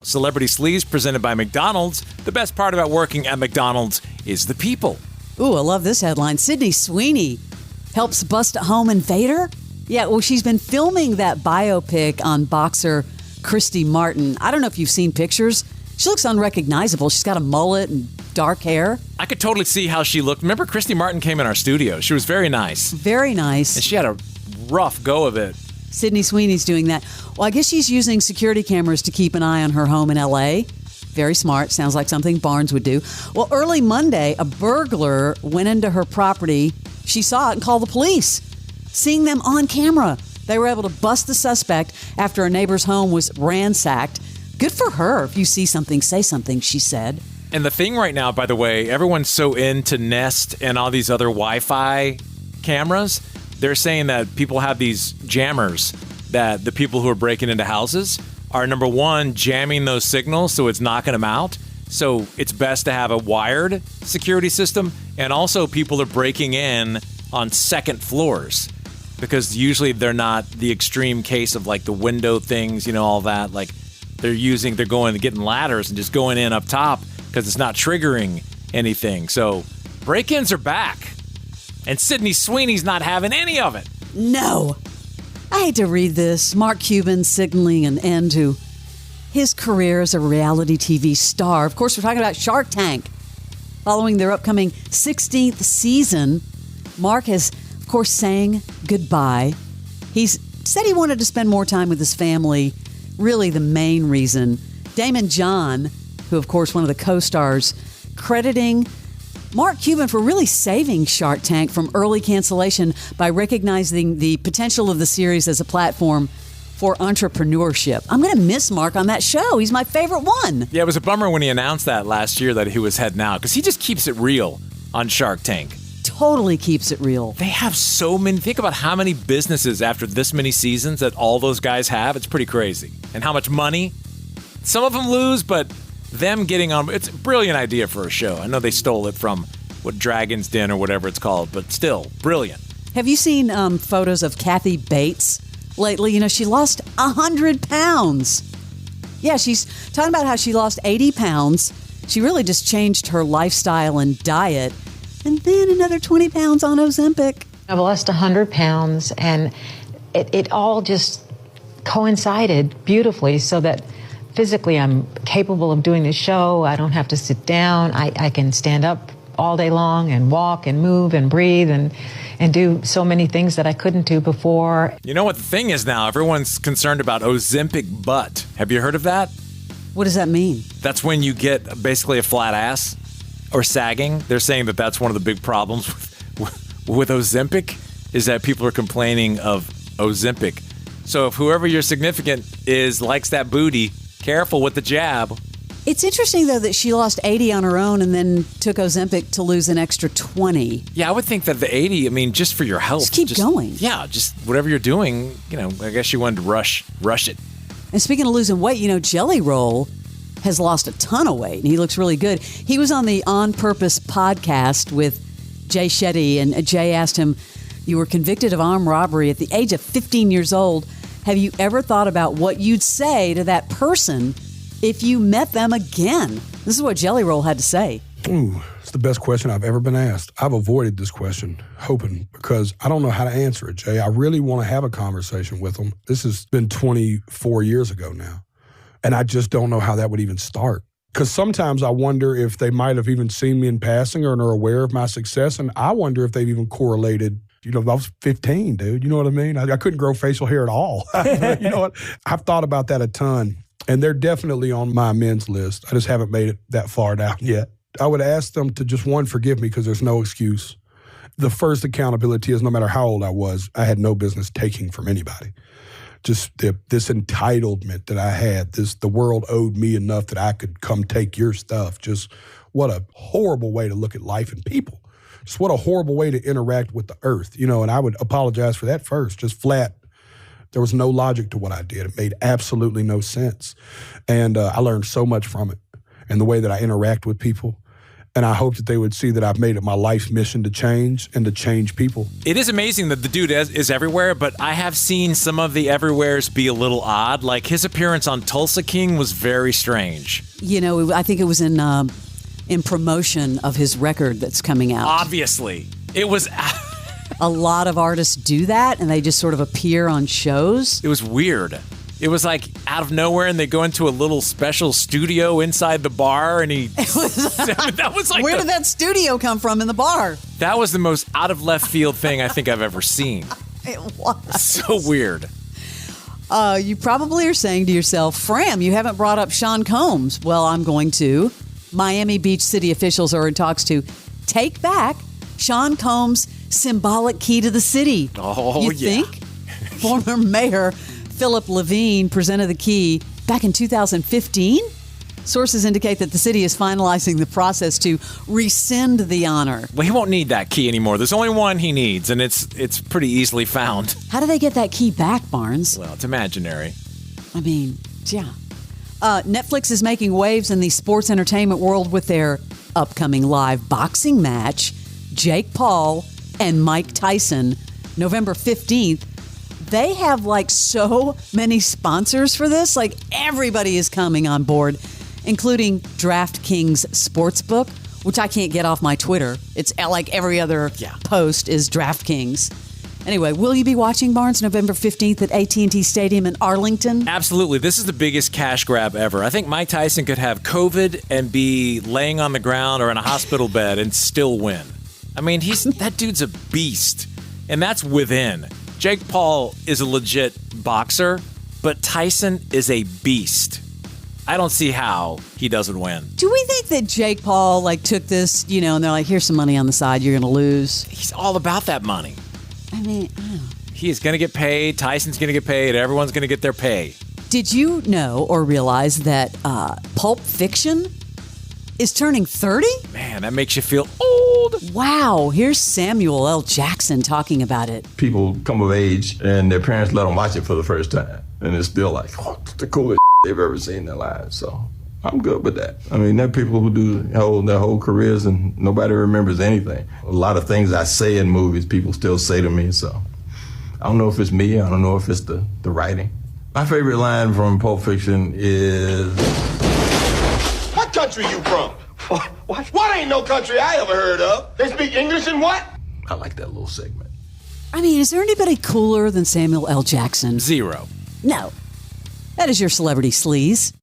Celebrity Sleaze presented by McDonald's. The best part about working at McDonald's is the people. Ooh, I love this headline. Sydney Sweeney helps bust a home invader? Yeah, well, she's been filming that biopic on boxer Christy Martin. I don't know if you've seen pictures. She looks unrecognizable. She's got a mullet and dark hair. I could totally see how she looked. Remember, Christy Martin came in our studio. She was very nice. Very nice. And she had a rough go of it. Sydney Sweeney's doing that. Well, I guess she's using security cameras to keep an eye on her home in L.A. Very smart. Sounds like something Barnes would do. Well, early Monday, a burglar went into her property. She saw it and called the police. Seeing them on camera, they were able to bust the suspect after a neighbor's home was ransacked. Good for her. If you see something, say something, she said. And the thing right now, by the way, everyone's so into Nest and all these other Wi-Fi cameras. They're saying that people have these jammers that the people who are breaking into houses are, number one, jamming those signals so it's knocking them out. So it's best to have a wired security system. And also people are breaking in on second floors because usually they're not the extreme case of like the window things, you know, all that. Like they're going and getting ladders and just going in up top because it's not triggering anything. So break-ins are back. And Sydney Sweeney's not having any of it. No. I hate to read this. Mark Cuban signaling an end to his career as a reality TV star. Of course, we're talking about Shark Tank. Following their upcoming 16th season, Mark has, of course, saying goodbye. He's said he wanted to spend more time with his family. Really the main reason. Damon John, who, of course, one of the co-stars, crediting Mark Cuban for really saving Shark Tank from early cancellation by recognizing the potential of the series as a platform for entrepreneurship. I'm going to miss Mark on that show. He's my favorite one. Yeah, it was a bummer when he announced that last year that he was heading out because he just keeps it real on Shark Tank. Totally keeps it real. They have so many. Think about how many businesses after this many seasons that all those guys have. It's pretty crazy. And how much money. Some of them lose, but them getting on, it's a brilliant idea for a show. I know they stole it from Dragon's Den or whatever it's called, but still, brilliant. Have you seen photos of Kathy Bates lately? You know, she lost 100 pounds. Yeah, she's talking about how she lost 80 pounds. She really just changed her lifestyle and diet. And then another 20 pounds on Ozempic. I've lost 100 pounds, and it all just coincided beautifully so that physically, I'm capable of doing the show. I don't have to sit down. I can stand up all day long and walk and move and breathe and do so many things that I couldn't do before. You know what the thing is now? Everyone's concerned about Ozempic butt. Have you heard of that? What does that mean? That's when you get basically a flat ass or sagging. They're saying that that's one of the big problems with Ozempic is that people are complaining of Ozempic. So if whoever your significant is likes that booty, careful with the jab. It's interesting, though, that she lost 80 on her own and then took Ozempic to lose an extra 20. Yeah, I would think that the 80, I mean, just for your health. Just keep going. Yeah, just whatever you're doing, you know, I guess she wanted to rush it. And speaking of losing weight, you know, Jelly Roll has lost a ton of weight, and he looks really good. He was on the On Purpose podcast with Jay Shetty, and Jay asked him, you were convicted of armed robbery at the age of 15 years old. Have you ever thought about what you'd say to that person if you met them again? This is what Jelly Roll had to say. Ooh, it's the best question I've ever been asked. I've avoided this question, hoping, because I don't know how to answer it, Jay. I really want to have a conversation with them. This has been 24 years ago now, and I just don't know how that would even start. Because sometimes I wonder if they might have even seen me in passing or are aware of my success, and I wonder if they've even correlated. You know, I was 15, dude. You know what I mean? I couldn't grow facial hair at all. You know what? I've thought about that a ton, and they're definitely on my amends list. I just haven't made it that far down yet. I would ask them to just, one, forgive me because there's no excuse. The first accountability is no matter how old I was, I had no business taking from anybody. Just this entitlement that I had, the world owed me enough that I could come take your stuff. Just what a horrible way to look at life and people. Just what a horrible way to interact with the earth, you know, and I would apologize for that first, just flat. There was no logic to what I did. It made absolutely no sense. And I learned so much from it and the way that I interact with people. And I hope that they would see that I've made it my life's mission to change and to change people. It is amazing that the dude is everywhere, but I have seen some of the everywheres be a little odd. Like his appearance on Tulsa King was very strange. You know, I think it was in promotion of his record that's coming out. Obviously. It was... A lot of artists do that, and they just sort of appear on shows. It was weird. It was like out of nowhere, and they go into a little special studio inside the bar, and that was like where did that studio come from in the bar? That was the most out of left field thing I think I've ever seen. It was. So weird. You probably are saying to yourself, Fram, you haven't brought up Sean Combs. Well, I'm going to. Miami Beach city officials are in talks to take back Sean Combs' symbolic key to the city. Oh, you yeah. think? Former mayor Philip Levine presented the key back in 2015. Sources indicate that the city is finalizing the process to rescind the honor. Well, he won't need that key anymore. There's only one he needs, and it's pretty easily found. How do they get that key back, Barnes? Well, it's imaginary. I mean, yeah. Netflix is making waves in the sports entertainment world with their upcoming live boxing match, Jake Paul and Mike Tyson, November 15th. They have like so many sponsors for this. Like everybody is coming on board, including DraftKings Sportsbook, which I can't get off my Twitter. It's like every other post is DraftKings. Anyway, will you be watching, Barnes, November 15th at AT&T Stadium in Arlington? Absolutely. This is the biggest cash grab ever. I think Mike Tyson could have COVID and be laying on the ground or in a hospital bed and still win. I mean, that dude's a beast, and that's within. Jake Paul is a legit boxer, but Tyson is a beast. I don't see how he doesn't win. Do we think that Jake Paul took this, and they're like, here's some money on the side, you're going to lose? He's all about that money. I mean, he is going to get paid. Tyson's going to get paid. Everyone's going to get their pay. Did you know or realize that Pulp Fiction is turning 30? Man, that makes you feel old. Wow. Here's Samuel L. Jackson talking about it. People come of age and their parents let them watch it for the first time. And it's still like, it's the coolest they've ever seen in their lives. So I'm good with that. I mean, there are people who do their whole careers and nobody remembers anything. A lot of things I say in movies, people still say to me. So I don't know if it's me. I don't know if it's the writing. My favorite line from Pulp Fiction is... What country you from? What ain't no country I ever heard of? They speak English and what? I like that little segment. I mean, is there anybody cooler than Samuel L. Jackson? Zero. No. That is your Celebrity Sleaze.